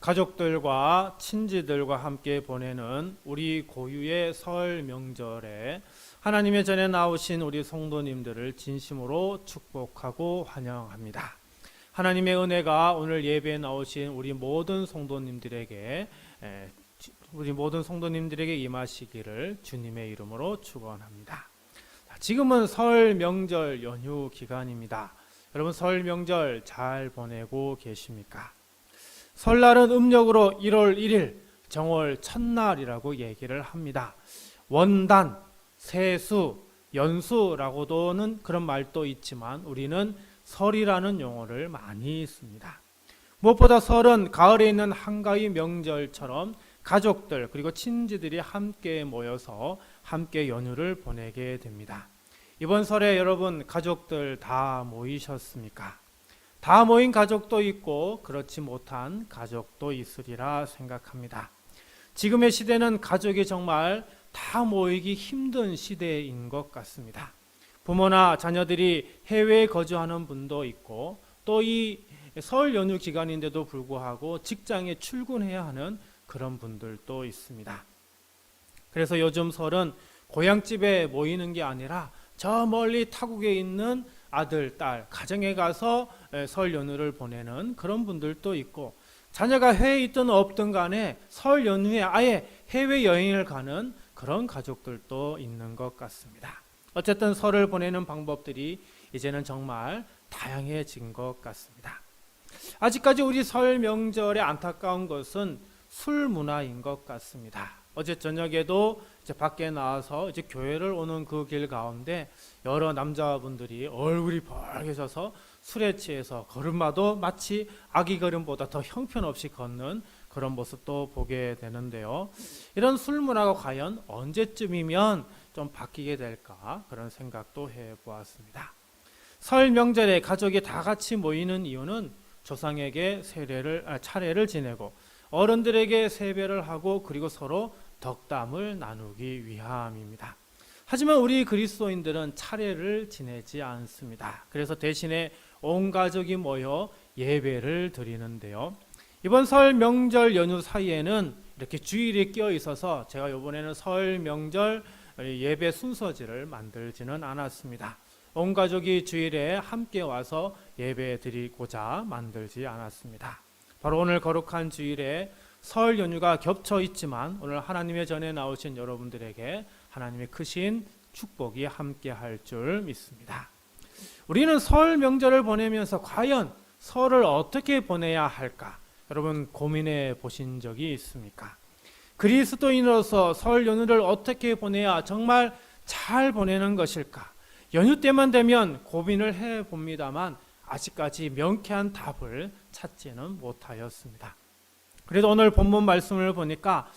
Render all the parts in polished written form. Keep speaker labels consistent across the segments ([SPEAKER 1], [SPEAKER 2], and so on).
[SPEAKER 1] 가족들과 친지들과 함께 보내는 우리 고유의 설 명절에 하나님의 전에 나오신 우리 성도님들을 진심으로 축복하고 환영합니다. 하나님의 은혜가 오늘 예배에 나오신 우리 모든 성도님들에게 임하시기를 주님의 이름으로 축원합니다. 지금은 설 명절 연휴 기간입니다. 여러분 설 명절 잘 보내고 계십니까? 설날은 음력으로 1월 1일 정월 첫날이라고 얘기를 합니다. 원단, 세수, 연수라고도는 그런 말도 있지만 우리는 설이라는 용어를 많이 씁니다. 무엇보다 설은 가을에 있는 한가위 명절처럼 가족들 그리고 친지들이 함께 모여서 함께 연휴를 보내게 됩니다. 이번 설에 여러분 가족들 다 모이셨습니까? 다 모인 가족도 있고 그렇지 못한 가족도 있으리라 생각합니다. 지금의 시대는 가족이 정말 다 모이기 힘든 시대인 것 같습니다. 부모나 자녀들이 해외에 거주하는 분도 있고 또 이 설 연휴 기간인데도 불구하고 직장에 출근해야 하는 그런 분들도 있습니다. 그래서 요즘 설은 고향집에 모이는 게 아니라 저 멀리 타국에 있는 아들, 딸, 가정에 가서 설 연휴를 보내는 그런 분들도 있고 자녀가 해외에 있든 없든 간에 설 연휴에 아예 해외여행을 가는 그런 가족들도 있는 것 같습니다. 어쨌든 설을 보내는 방법들이 이제는 정말 다양해진 것 같습니다. 아직까지 우리 설 명절에 안타까운 것은 술 문화인 것 같습니다. 어제 저녁에도 이제 밖에 나와서 이제 교회를 오는 그 길 가운데 여러 남자분들이 얼굴이 벌개져서 술에 취해서 걸음마도 마치 아기 걸음보다 더 형편없이 걷는 그런 모습도 보게 되는데요. 이런 술 문화가 과연 언제쯤이면 좀 바뀌게 될까 그런 생각도 해보았습니다. 설 명절에 가족이 다 같이 모이는 이유는 조상에게 차례를 지내고 어른들에게 세배를 하고 그리고 서로 덕담을 나누기 위함입니다. 하지만 우리 그리스도인들은 차례를 지내지 않습니다. 그래서 대신에 온 가족이 모여 예배를 드리는데요. 이번 설 명절 연휴 사이에는 이렇게 주일이 끼어 있어서 제가 이번에는 설 명절 예배 순서지를 만들지는 않았습니다. 온 가족이 주일에 함께 와서 예배 드리고자 만들지 않았습니다. 바로 오늘 거룩한 주일에 설 연휴가 겹쳐 있지만 오늘 하나님의 전에 나오신 여러분들에게 하나님의 크신 축복이 함께 할 줄 믿습니다. 우리는 설 명절을 보내면서 과연 설을 어떻게 보내야 할까? 여러분 고민해 보신 적이 있습니까? 그리스도인으로서 설 연휴를 어떻게 보내야 정말 잘 보내는 것일까? 연휴 때만 되면 고민을 해 봅니다만 아직까지 명쾌한 답을 찾지는 못하였습니다. 그래도 오늘 본문 말씀을 보니까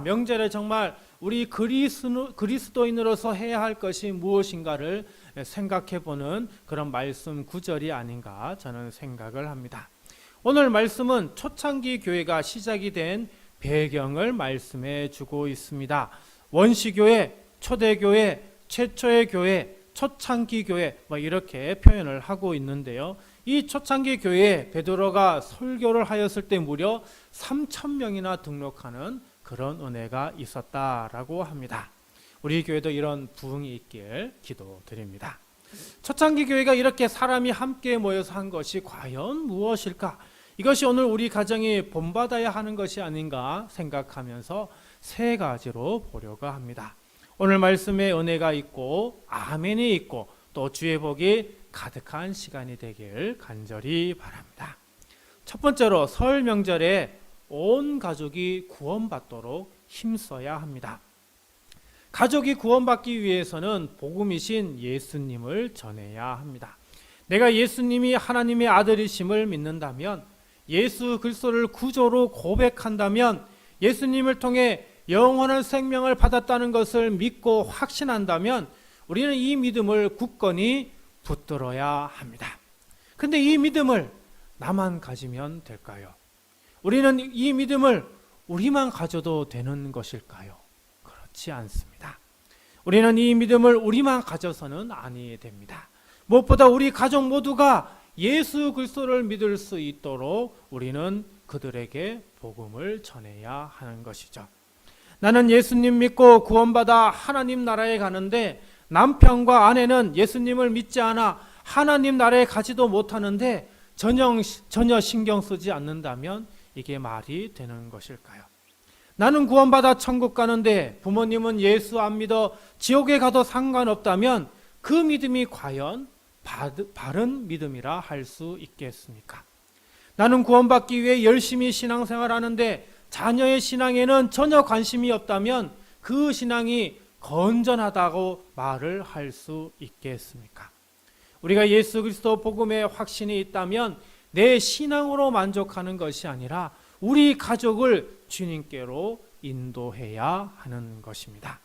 [SPEAKER 1] 명절에 정말 우리 그리스도인으로서 해야 할 것이 무엇인가를 생각해 보는 그런 말씀 구절이 아닌가 저는 생각을 합니다. 오늘 말씀은 초창기 교회가 시작이 된 배경을 말씀해 주고 있습니다. 원시교회, 초대교회, 최초의 교회, 초창기 교회 이렇게 표현을 하고 있는데요. 이 초창기 교회에 베드로가 설교를 하였을 때 무려 3,000명이나 등록하는 그런 은혜가 있었다라고 합니다. 우리 교회도 이런 부흥이 있길 기도드립니다. 초창기 교회가 이렇게 사람이 함께 모여서 한 것이 과연 무엇일까? 이것이 오늘 우리 가정이 본받아야 하는 것이 아닌가 생각하면서 세 가지로 보려고 합니다. 오늘 말씀에 은혜가 있고 아멘이 있고 또 주의 복이 가득한 시간이 되길 간절히 바랍니다. 첫 번째로 설 명절에 온 가족이 구원받도록 힘써야 합니다. 가족이 구원받기 위해서는 복음이신 예수님을 전해야 합니다. 내가 예수님이 하나님의 아들이심을 믿는다면, 예수 그리스도를 구조로 고백한다면, 예수님을 통해 영원한 생명을 받았다는 것을 믿고 확신한다면 우리는 이 믿음을 굳건히 붙들어야 합니다. 근데 이 믿음을 나만 가지면 될까요? 우리는 이 믿음을 우리만 가져도 되는 것일까요? 그렇지 않습니다. 우리는 이 믿음을 우리만 가져서는 아니 됩니다. 무엇보다 우리 가족 모두가 예수 그리스도를 믿을 수 있도록 우리는 그들에게 복음을 전해야 하는 것이죠. 나는 예수님 믿고 구원받아 하나님 나라에 가는데 남편과 아내는 예수님을 믿지 않아 하나님 나라에 가지도 못하는데 전혀 신경 쓰지 않는다면 이게 말이 되는 것일까요? 나는 구원받아 천국 가는데 부모님은 예수 안 믿어 지옥에 가도 상관없다면 그 믿음이 과연 바른 믿음이라 할 수 있겠습니까? 나는 구원받기 위해 열심히 신앙생활하는데 자녀의 신앙에는 전혀 관심이 없다면 그 신앙이 건전하다고 말을 할 수 있겠습니까? 우리가 예수 그리스도 복음에 확신이 있다면 내 신앙으로 만족하는 것이 아니라 우리 가족을 주님께로 인도해야 하는 것입니다.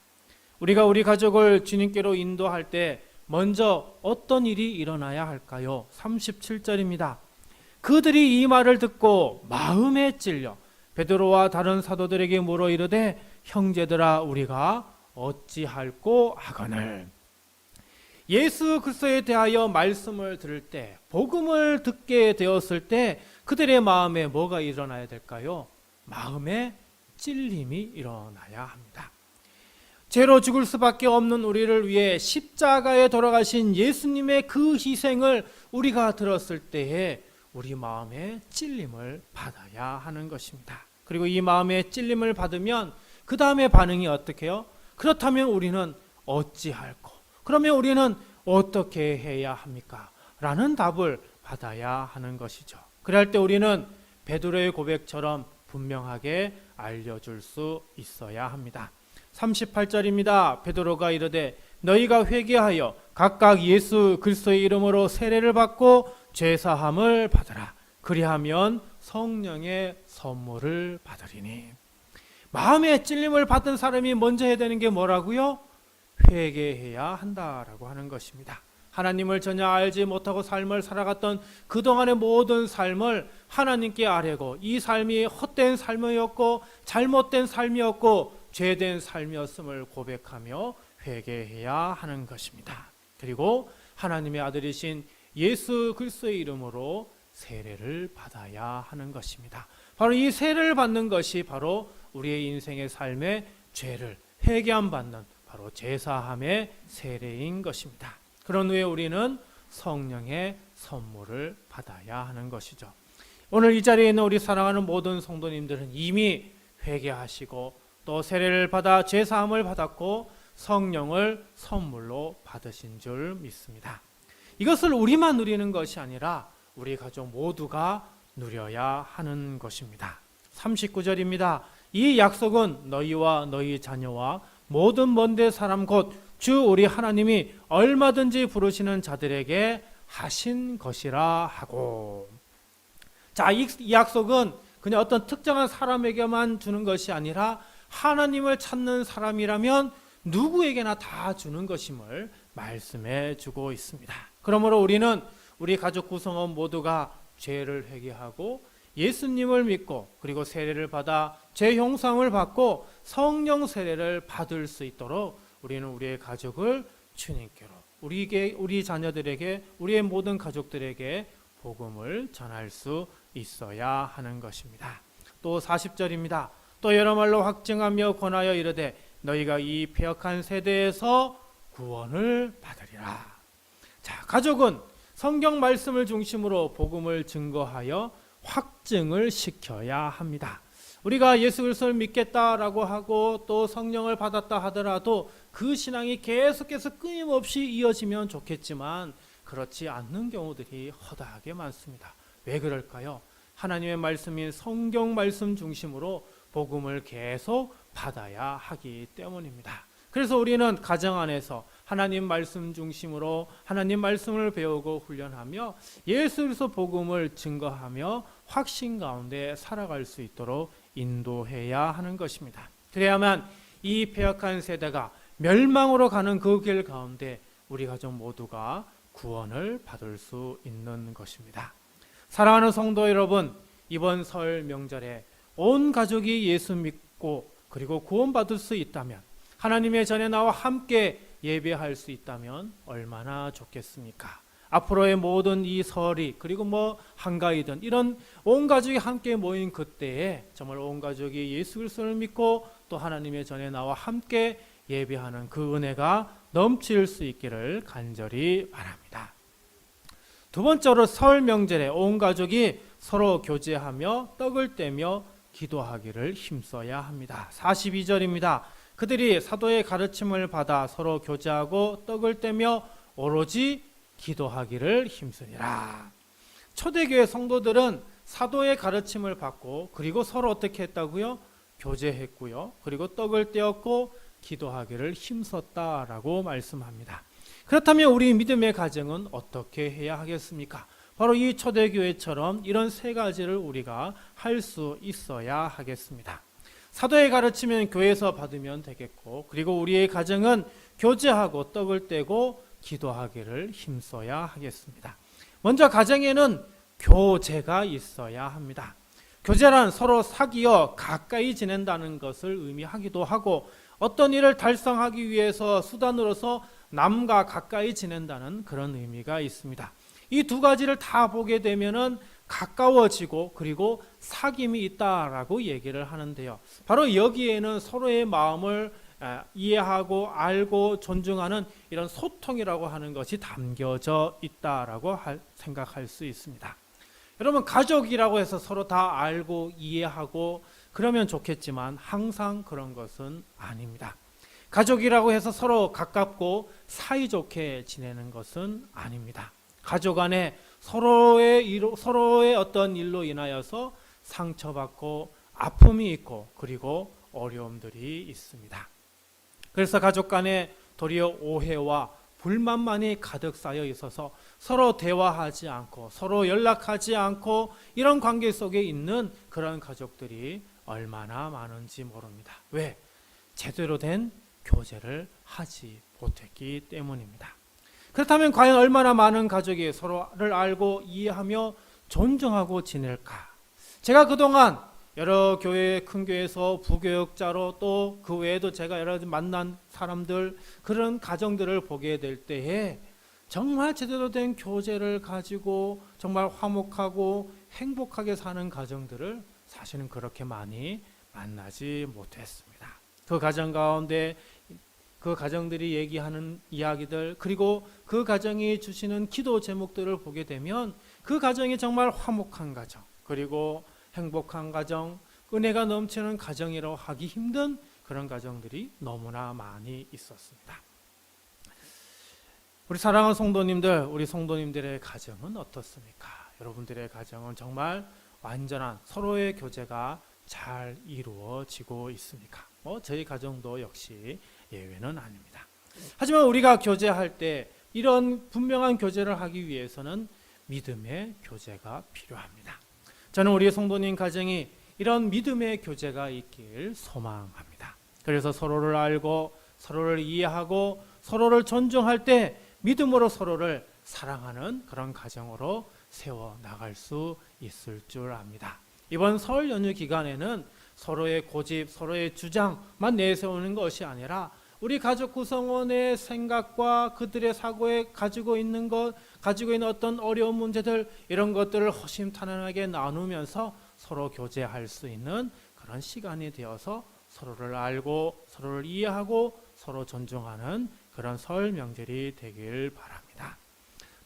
[SPEAKER 1] 우리가 우리 가족을 주님께로 인도할 때 먼저 어떤 일이 일어나야 할까요? 37절입니다. 그들이 이 말을 듣고 마음에 찔려 베드로와 다른 사도들에게 물어 이르되 형제들아 우리가 어찌할꼬 하거늘. 예수 그리스도에 대하여 말씀을 들을 때 복음을 듣게 되었을 때 그들의 마음에 뭐가 일어나야 될까요? 마음에 찔림이 일어나야 합니다. 죄로 죽을 수밖에 없는 우리를 위해 십자가에 돌아가신 예수님의 그 희생을 우리가 들었을 때에 우리 마음에 찔림을 받아야 하는 것입니다. 그리고 이 마음에 찔림을 받으면 그 다음에 반응이 어떻게 해요? 그렇다면 우리는 어찌할꼬? 그러면 우리는 어떻게 해야 합니까? 라는 답을 받아야 하는 것이죠. 그럴 때 우리는 베드로의 고백처럼 분명하게 알려줄 수 있어야 합니다. 38절입니다. 베드로가 이르되 너희가 회개하여 각각 예수 그리스도의 이름으로 세례를 받고 죄사함을 받으라. 그리하면 성령의 선물을 받으리니. 마음에 찔림을 받은 사람이 먼저 해야 되는 게 뭐라고요? 회개해야 한다라고 하는 것입니다. 하나님을 전혀 알지 못하고 삶을 살아갔던 그동안의 모든 삶을 하나님께 아뢰고 이 삶이 헛된 삶이었고 잘못된 삶이었고 죄된 삶이었음을 고백하며 회개해야 하는 것입니다. 그리고 하나님의 아들이신 예수 그리스도의 이름으로 세례를 받아야 하는 것입니다. 바로 이 세례를 받는 것이 바로 우리의 인생의 삶의 죄를 회개함 받는 바로 제사함의 세례인 것입니다. 그런 후에 우리는 성령의 선물을 받아야 하는 것이죠. 오늘 이 자리에 있는 우리 사랑하는 모든 성도님들은 이미 회개하시고 또 세례를 받아 제사함을 받았고 성령을 선물로 받으신 줄 믿습니다. 이것을 우리만 누리는 것이 아니라 우리 가족 모두가 누려야 하는 것입니다. 39절입니다. 이 약속은 너희와 너희 자녀와 모든 먼데 사람 곧 주 우리 하나님이 얼마든지 부르시는 자들에게 하신 것이라 하고. 자, 이 약속은 그냥 어떤 특정한 사람에게만 주는 것이 아니라 하나님을 찾는 사람이라면 누구에게나 다 주는 것임을 말씀해 주고 있습니다. 그러므로 우리는 우리 가족 구성원 모두가 죄를 회개하고 예수님을 믿고 그리고 세례를 받아 죄 형상을 받고 성령 세례를 받을 수 있도록 우리는 우리의 가족을 주님께로 우리 자녀들에게 우리의 모든 가족들에게 복음을 전할 수 있어야 하는 것입니다. 또 40절입니다. 또 여러 말로 확증하며 권하여 이르되 너희가 이 패역한 세대에서 구원을 받으리라. 자, 가족은 성경 말씀을 중심으로 복음을 증거하여 확증을 시켜야 합니다. 우리가 예수 그리스도를 믿겠다라고 하고 또 성령을 받았다 하더라도 그 신앙이 계속해서 끊임없이 이어지면 좋겠지만 그렇지 않는 경우들이 허다하게 많습니다. 왜 그럴까요? 하나님의 말씀인 성경 말씀 중심으로 복음을 계속 받아야 하기 때문입니다. 그래서 우리는 가정 안에서 하나님 말씀 중심으로 하나님 말씀을 배우고 훈련하며 예수 그리스도 복음을 증거하며 확신 가운데 살아갈 수 있도록 인도해야 하는 것입니다. 그래야만 이 패역한 세대가 멸망으로 가는 그 길 가운데 우리 가족 모두가 구원을 받을 수 있는 것입니다. 사랑하는 성도 여러분, 이번 설 명절에 온 가족이 예수 믿고 그리고 구원받을 수 있다면 하나님의 전에 나와 함께 예배할 수 있다면 얼마나 좋겠습니까? 앞으로의 모든 이 설이 그리고 뭐 한가위든 이런 온 가족이 함께 모인 그때에 정말 온 가족이 예수 그리스도를 믿고 또 하나님의 전에 나와 함께 예배하는 그 은혜가 넘칠 수 있기를 간절히 바랍니다. 두 번째로 설 명절에 온 가족이 서로 교제하며 떡을 떼며 기도하기를 힘써야 합니다. 42절입니다. 그들이 사도의 가르침을 받아 서로 교제하고 떡을 떼며 오로지 기도하기를 힘쓰니라. 초대교회 성도들은 사도의 가르침을 받고 그리고 서로 어떻게 했다고요? 교제했고요. 그리고 떡을 떼었고 기도하기를 힘썼다라고 말씀합니다. 그렇다면 우리 믿음의 가정은 어떻게 해야 하겠습니까? 바로 이 초대교회처럼 이런 세 가지를 우리가 할 수 있어야 하겠습니다. 사도의 가르치면 교회에서 받으면 되겠고, 그리고 우리의 가정은 교제하고 떡을 떼고 기도하기를 힘써야 하겠습니다. 먼저 가정에는 교제가 있어야 합니다. 교제란 서로 사귀어 가까이 지낸다는 것을 의미하기도 하고, 어떤 일을 달성하기 위해서 수단으로서 남과 가까이 지낸다는 그런 의미가 있습니다. 이 두 가지를 다 보게 되면은 가까워지고 그리고 사귐이 있다라고 얘기를 하는데요. 바로 여기에는 서로의 마음을 이해하고 알고 존중하는 이런 소통이라고 하는 것이 담겨져 있다라고 생각할 수 있습니다. 여러분, 가족이라고 해서 서로 다 알고 이해하고 그러면 좋겠지만 항상 그런 것은 아닙니다. 가족이라고 해서 서로 가깝고 사이좋게 지내는 것은 아닙니다. 가족 안에 서로의 어떤 일로 인하여서 상처받고 아픔이 있고 그리고 어려움들이 있습니다. 그래서 가족 간에 도리어 오해와 불만만이 가득 쌓여 있어서 서로 대화하지 않고 서로 연락하지 않고 이런 관계 속에 있는 그런 가족들이 얼마나 많은지 모릅니다. 왜? 제대로 된 교제를 하지 못했기 때문입니다. 그렇다면 과연 얼마나 많은 가족이 서로를 알고 이해하며 존중하고 지낼까? 제가 그동안 여러 교회, 큰 교회에서 부교역자로 또 그 외에도 제가 여러 가지 만난 사람들, 그런 가정들을 보게 될 때에 정말 제대로 된 교제를 가지고 정말 화목하고 행복하게 사는 가정들을 사실은 그렇게 많이 만나지 못했습니다. 그 가정 가운데 그 가정들이 얘기하는 이야기들, 그리고 그 가정이 주시는 기도 제목들을 보게 되면 그 가정이 정말 화목한 가정, 그리고 행복한 가정, 은혜가 넘치는 가정이라고 하기 힘든 그런 가정들이 너무나 많이 있었습니다. 우리 사랑하는 성도님들, 우리 성도님들의 가정은 어떻습니까? 여러분들의 가정은 정말 완전한 서로의 교제가 잘 이루어지고 있습니까? 저희 가정도 역시 예외는 아닙니다. 하지만 우리가 교제할 때 이런 분명한 교제를 하기 위해서는 믿음의 교제가 필요합니다. 저는 우리 성도님 가정이 이런 믿음의 교제가 있길 소망합니다. 그래서 서로를 알고 서로를 이해하고 서로를 존중할 때 믿음으로 서로를 사랑하는 그런 가정으로 세워나갈 수 있을 줄 압니다. 이번 설 연휴 기간에는 서로의 고집, 서로의 주장만 내세우는 것이 아니라 우리 가족 구성원의 생각과 그들의 사고에 가지고 있는 어떤 어려운 문제들, 이런 것들을 허심탄회하게 나누면서 서로 교제할 수 있는 그런 시간이 되어서 서로를 알고 서로를 이해하고 서로 존중하는 그런 설 명절이 되길 바랍니다.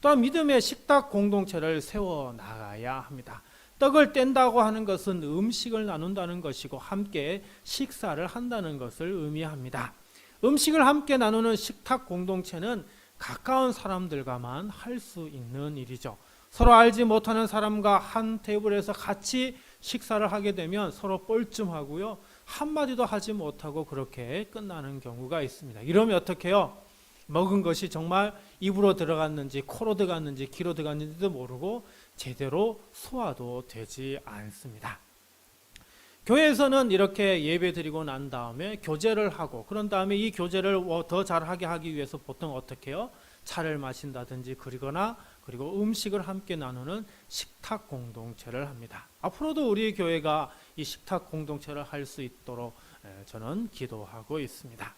[SPEAKER 1] 또한 믿음의 식탁 공동체를 세워나가야 합니다. 떡을 뗀다고 하는 것은 음식을 나눈다는 것이고 함께 식사를 한다는 것을 의미합니다. 음식을 함께 나누는 식탁 공동체는 가까운 사람들과만 할 수 있는 일이죠. 서로 알지 못하는 사람과 한 테이블에서 같이 식사를 하게 되면 서로 뻘쭘하고요, 한마디도 하지 못하고 그렇게 끝나는 경우가 있습니다. 이러면 어떻게 해요? 먹은 것이 정말 입으로 들어갔는지 코로 들어갔는지 귀로 들어갔는지도 모르고 제대로 소화도 되지 않습니다. 교회에서는 이렇게 예배 드리고 난 다음에 교제를 하고, 그런 다음에 이 교제를 더 잘하게 하기 위해서 보통 어떻게 해요? 차를 마신다든지 그리고 음식을 함께 나누는 식탁 공동체를 합니다. 앞으로도 우리 교회가 이 식탁 공동체를 할 수 있도록 저는 기도하고 있습니다.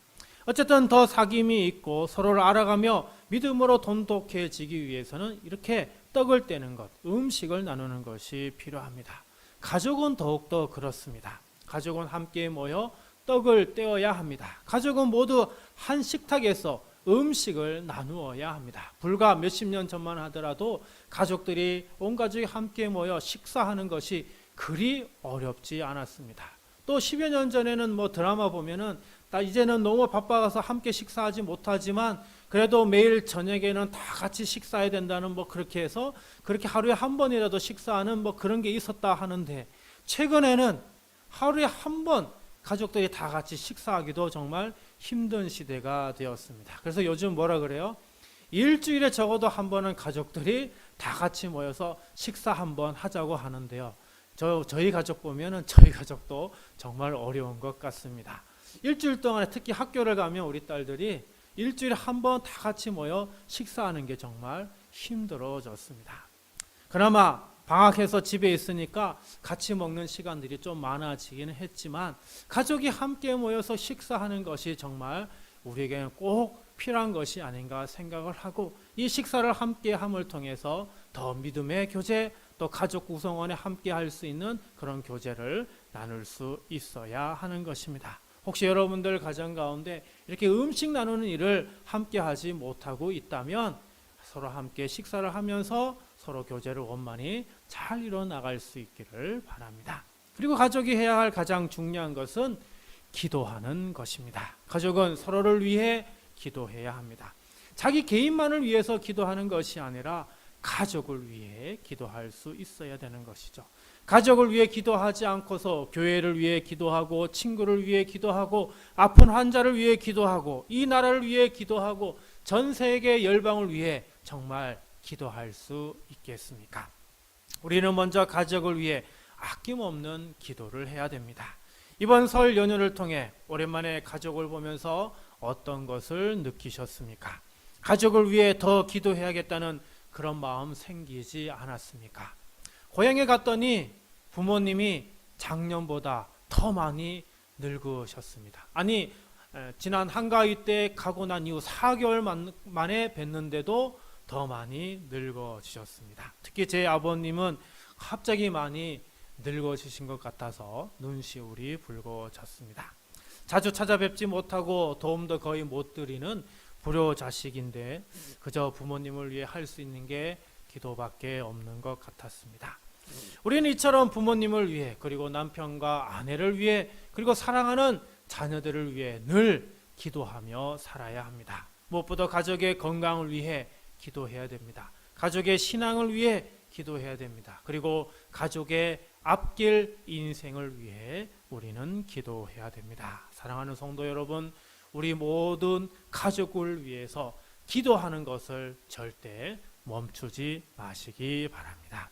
[SPEAKER 1] 어쨌든 더 사귐이 있고 서로를 알아가며 믿음으로 돈독해지기 위해서는 이렇게 떡을 떼는 것, 음식을 나누는 것이 필요합니다. 가족은 더욱더 그렇습니다. 가족은 함께 모여 떡을 떼어야 합니다. 가족은 모두 한 식탁에서 음식을 나누어야 합니다. 불과 몇십 년 전만 하더라도 가족들이 온 가족이 함께 모여 식사하는 것이 그리 어렵지 않았습니다. 또 10여 년 전에는 드라마 보면은 이제는 너무 바빠서 함께 식사하지 못하지만 그래도 매일 저녁에는 다 같이 식사해야 된다는 그렇게 해서 그렇게 하루에 한 번이라도 식사하는 그런 게 있었다 하는데, 최근에는 하루에 한 번 가족들이 다 같이 식사하기도 정말 힘든 시대가 되었습니다. 그래서 요즘 뭐라 그래요? 일주일에 적어도 한 번은 가족들이 다 같이 모여서 식사 한 번 하자고 하는데요. 저희 가족 보면은 저희 가족도 정말 어려운 것 같습니다. 일주일 동안에 특히 학교를 가면 우리 딸들이 일주일에 한 번 다 같이 모여 식사하는 게 정말 힘들어졌습니다. 그나마 방학해서 집에 있으니까 같이 먹는 시간들이 좀 많아지기는 했지만 가족이 함께 모여서 식사하는 것이 정말 우리에게는 꼭 필요한 것이 아닌가 생각을 하고, 이 식사를 함께 함을 통해서 더 믿음의 교제, 또 가족 구성원에 함께 할 수 있는 그런 교제를 나눌 수 있어야 하는 것입니다. 혹시 여러분들 가정 가운데 이렇게 음식 나누는 일을 함께 하지 못하고 있다면 서로 함께 식사를 하면서 서로 교제를 원만히 잘 이뤄나갈 수 있기를 바랍니다. 그리고 가족이 해야 할 가장 중요한 것은 기도하는 것입니다. 가족은 서로를 위해 기도해야 합니다. 자기 개인만을 위해서 기도하는 것이 아니라 가족을 위해 기도할 수 있어야 되는 것이죠. 가족을 위해 기도하지 않고서 교회를 위해 기도하고 친구를 위해 기도하고 아픈 환자를 위해 기도하고 이 나라를 위해 기도하고 전 세계 열방을 위해 정말 기도할 수 있겠습니까? 우리는 먼저 가족을 위해 아낌없는 기도를 해야 됩니다. 이번 설 연휴를 통해 오랜만에 가족을 보면서 어떤 것을 느끼셨습니까? 가족을 위해 더 기도해야겠다는 그런 마음 생기지 않았습니까? 고향에 갔더니 부모님이 작년보다 더 많이 늙으셨습니다. 아니, 지난 한가위 때 가고 난 이후 4개월 만에 뵀는데도 더 많이 늙어지셨습니다. 특히 제 아버님은 갑자기 많이 늙어지신 것 같아서 눈시울이 붉어졌습니다. 자주 찾아뵙지 못하고 도움도 거의 못 드리는 불효자식인데 그저 부모님을 위해 할 수 있는 게 기도밖에 없는 것 같았습니다. 우리는 이처럼 부모님을 위해, 그리고 남편과 아내를 위해, 그리고 사랑하는 자녀들을 위해 늘 기도하며 살아야 합니다. 무엇보다 가족의 건강을 위해 기도해야 됩니다. 가족의 신앙을 위해 기도해야 됩니다. 그리고 가족의 앞길 인생을 위해 우리는 기도해야 됩니다. 사랑하는 성도 여러분, 우리 모든 가족을 위해서 기도하는 것을 절대 멈추지 마시기 바랍니다.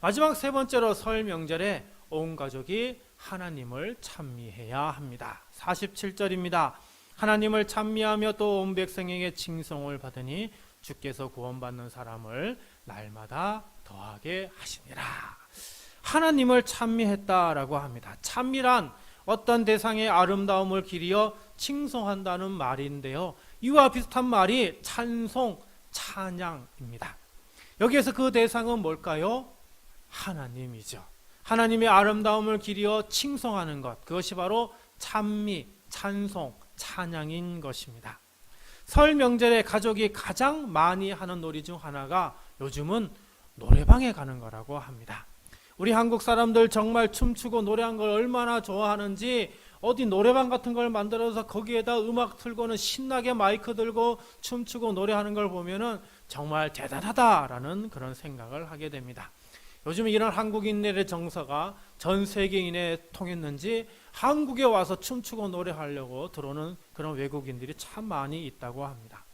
[SPEAKER 1] 마지막 세 번째로 설 명절에 온 가족이 하나님을 찬미해야 합니다. 47절입니다. 하나님을 찬미하며 또 온 백성에게 칭송을 받으니 주께서 구원받는 사람을 날마다 더하게 하시니라. 하나님을 찬미했다라고 합니다. 찬미란 어떤 대상의 아름다움을 기리어 칭송한다는 말인데요. 이와 비슷한 말이 찬송, 찬양입니다. 여기에서 그 대상은 뭘까요? 하나님이죠. 하나님의 아름다움을 기리어 칭송하는 것, 그것이 바로 찬미, 찬송, 찬양인 것입니다. 설 명절에 가족이 가장 많이 하는 놀이 중 하나가 요즘은 노래방에 가는 거라고 합니다. 우리 한국 사람들 정말 춤추고 노래하는 걸 얼마나 좋아하는지 어디 노래방 같은 걸 만들어서 거기에다 음악 틀고는 신나게 마이크 들고 춤추고 노래하는 걸 보면은 정말 대단하다라는 그런 생각을 하게 됩니다. 요즘 이런 한국인들의 정서가 전 세계인에 통했는지 한국에 와서 춤추고 노래하려고 들어오는 그런 외국인들이 참 많이 있다고 합니다.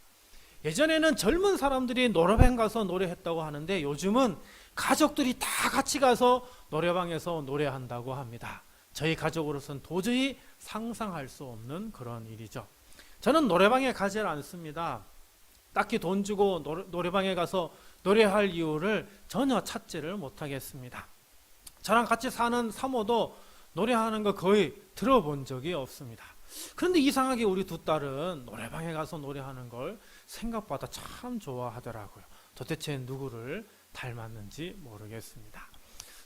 [SPEAKER 1] 예전에는 젊은 사람들이 노래방 가서 노래했다고 하는데 요즘은 가족들이 다 같이 가서 노래방에서 노래한다고 합니다. 저희 가족으로서는 도저히 상상할 수 없는 그런 일이죠. 저는 노래방에 가지 않습니다. 딱히 돈 주고 노래방에 가서 노래할 이유를 전혀 찾지를 못하겠습니다. 저랑 같이 사는 사모도 노래하는 거 거의 들어본 적이 없습니다. 그런데 이상하게 우리 두 딸은 노래방에 가서 노래하는 걸 생각보다 참 좋아하더라고요. 도대체 누구를 닮았는지 모르겠습니다.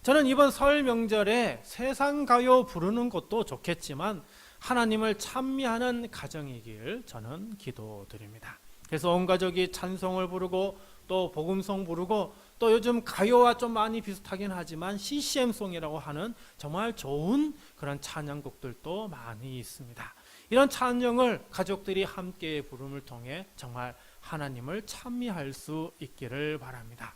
[SPEAKER 1] 저는 이번 설 명절에 세상 가요 부르는 것도 좋겠지만 하나님을 찬미하는 가정이길 저는 기도드립니다. 그래서 온 가족이 찬송을 부르고 또 복음송 부르고 또 요즘 가요와 좀 많이 비슷하긴 하지만 CCM송이라고 하는 정말 좋은 그런 찬양곡들도 많이 있습니다. 이런 찬양을 가족들이 함께 부름을 통해 정말 하나님을 찬미할 수 있기를 바랍니다.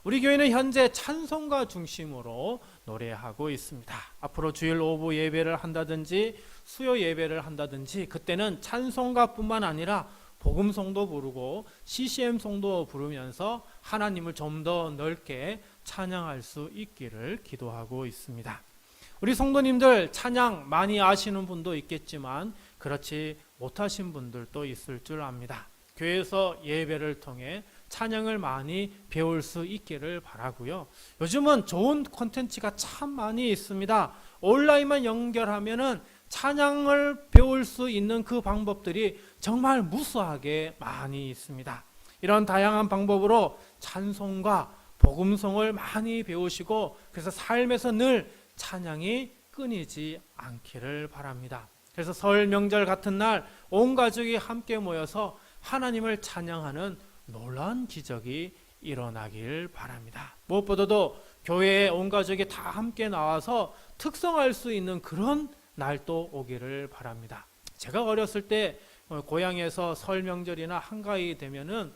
[SPEAKER 1] 우리 교회는 현재 찬송가 중심으로 노래하고 있습니다. 앞으로 주일 오후 예배를 한다든지 수요 예배를 한다든지 그때는 찬송가뿐만 아니라 복음송도 부르고 CCM송도 부르면서 하나님을 좀 더 넓게 찬양할 수 있기를 기도하고 있습니다. 우리 성도님들 찬양 많이 아시는 분도 있겠지만 그렇지 못하신 분들도 있을 줄 압니다. 교회에서 예배를 통해 찬양을 많이 배울 수 있기를 바라고요. 요즘은 좋은 콘텐츠가 참 많이 있습니다. 온라인만 연결하면은 찬양을 배울 수 있는 그 방법들이 정말 무수하게 많이 있습니다. 이런 다양한 방법으로 찬송과 복음송을 많이 배우시고 그래서 삶에서 늘 찬양이 끊이지 않기를 바랍니다. 그래서 설 명절 같은 날 온 가족이 함께 모여서 하나님을 찬양하는 놀라운 기적이 일어나길 바랍니다. 무엇보다도 교회에 온 가족이 다 함께 나와서 특성할 수 있는 그런 날도 오기를 바랍니다. 제가 어렸을 때 고향에서 설 명절이나 한가위 되면은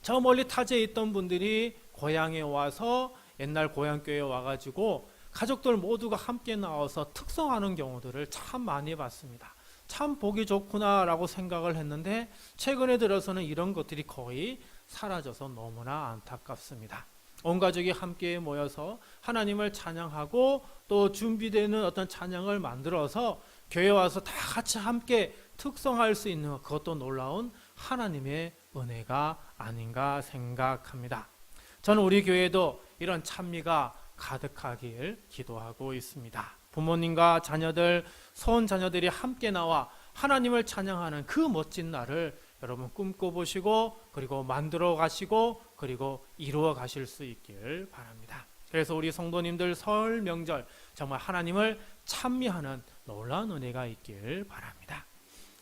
[SPEAKER 1] 저 멀리 타지에 있던 분들이 고향에 와서 옛날 고향교회에 와가지고 가족들 모두가 함께 나와서 특성하는 경우들을 참 많이 봤습니다. 참 보기 좋구나라고 생각을 했는데 최근에 들어서는 이런 것들이 거의 사라져서 너무나 안타깝습니다. 온 가족이 함께 모여서 하나님을 찬양하고 또 준비되는 어떤 찬양을 만들어서 교회 와서 다 같이 함께 특성할 수 있는 그것도 놀라운 하나님의 은혜가 아닌가 생각합니다. 저는 우리 교회도 이런 찬미가 가득하길 기도하고 있습니다. 부모님과 자녀들, 손자녀들이 함께 나와 하나님을 찬양하는 그 멋진 날을 여러분 꿈꿔보시고 그리고 만들어 가시고 그리고 이루어 가실 수 있길 바랍니다. 그래서 우리 성도님들 설 명절 정말 하나님을 찬미하는 놀라운 은혜가 있길 바랍니다.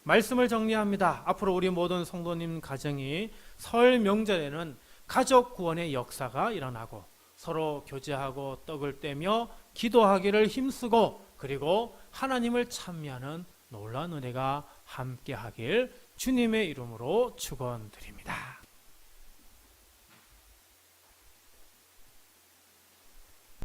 [SPEAKER 1] 말씀을 정리합니다. 앞으로 우리 모든 성도님 가정이 설 명절에는 가족 구원의 역사가 일어나고 서로 교제하고 떡을 떼며 기도하기를 힘쓰고 그리고 하나님을 찬미하는 놀라운 은혜가 함께하길 주님의 이름으로 축원드립니다.